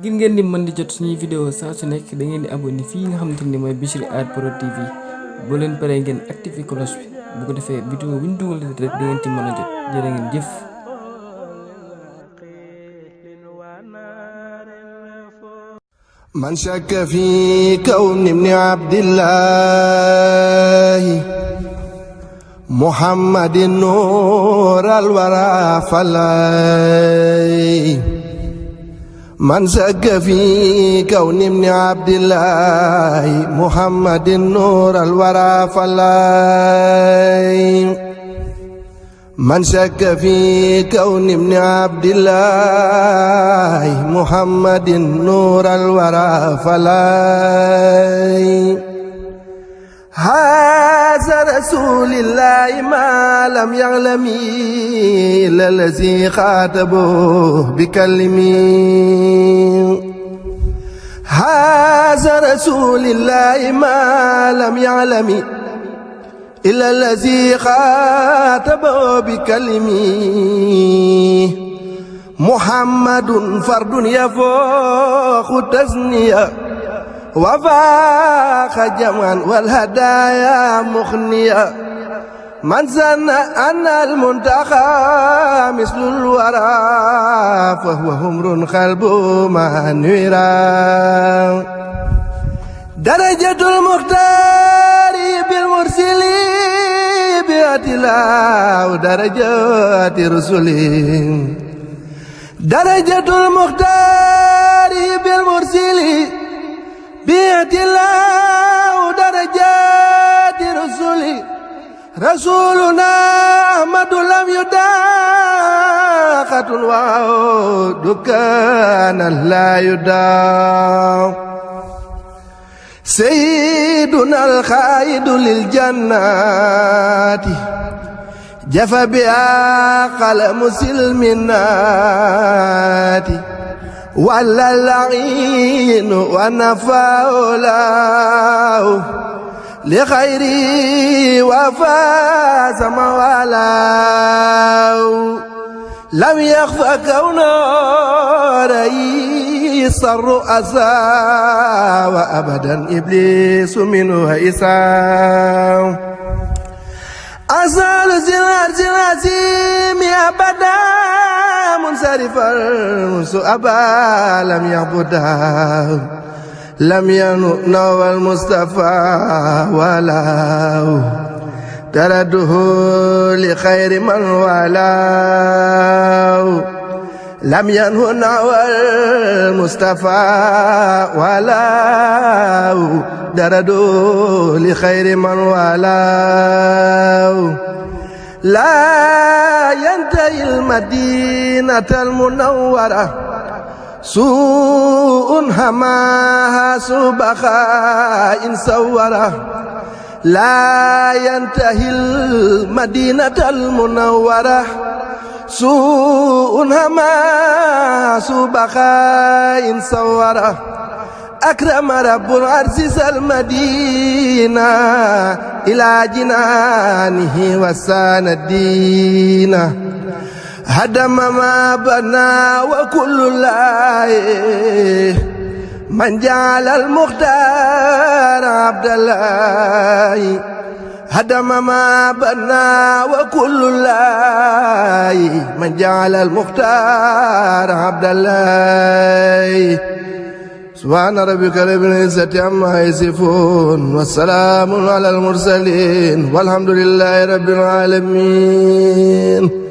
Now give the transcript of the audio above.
ngir ngeen di mën di jot suñuy vidéo saa su nekk da ngeen di abonné fii nga xamante ni mooy Bichri Art Prod TV boo leen paree ngeen activé cloche bi bu ko defee vidéo bu ñu dugal rek da ngeen ci mën a jot jërë ngeen jëf. من شك في كون ابن عبد الله محمد نور الورى فلاي من شك في كون ابن عبد الله محمد نور الورى فلاي من شك في كون ابن عبد الله محمد نور الورى فلاي هذا رسول الله ما لم يعلم إلا الذي خاطبه بكلمه هذا رسول الله ما لم يعلم إلا الذي خاطبه بكلمه محمد فرد يفوق تزنية وفاق جمعا والهدايا مخنية من ظن أن المنتقى مثل الورى فهو همر قلبه منيرا درجة المختار بالمرسلين بأتلا ودرجات رسلين درجة المختار بالمرسلين بأتلا ودرجات رسلين رسولنا أحمد لم يداخة ودكانا لا يداخ سيدنا الخائد للجنات جف بها قلم سلمنات ولا اللعين ونفاوله لخيري وفاز موالاه لم يخف كونه رئيس الرؤساء وأبدا إبليس منه هيسا أزال زلال زلازيم أبدا منصرفا منذ أبا لم يعبدا لم ينوى المصطفى ولا ترده لخير من والاه لم ينه نوى المصطفى ولا درده لخير من والاه لا ينتهي المدينة المنورة سوء هماها سبخاء سورة لا ينتهي المدينة المنورة سوء هماها سبخاء سورة أكرم رب العرش المدينة إلى جنانه وسان الدين هدم ما بنى وكل الله من جعل المختار عبد الله هدم ما بنى وكل الله من جعل المختار عبد الله سبحان ربك رب العزة عما يصفون والسلام على المرسلين والحمد لله رب العالمين.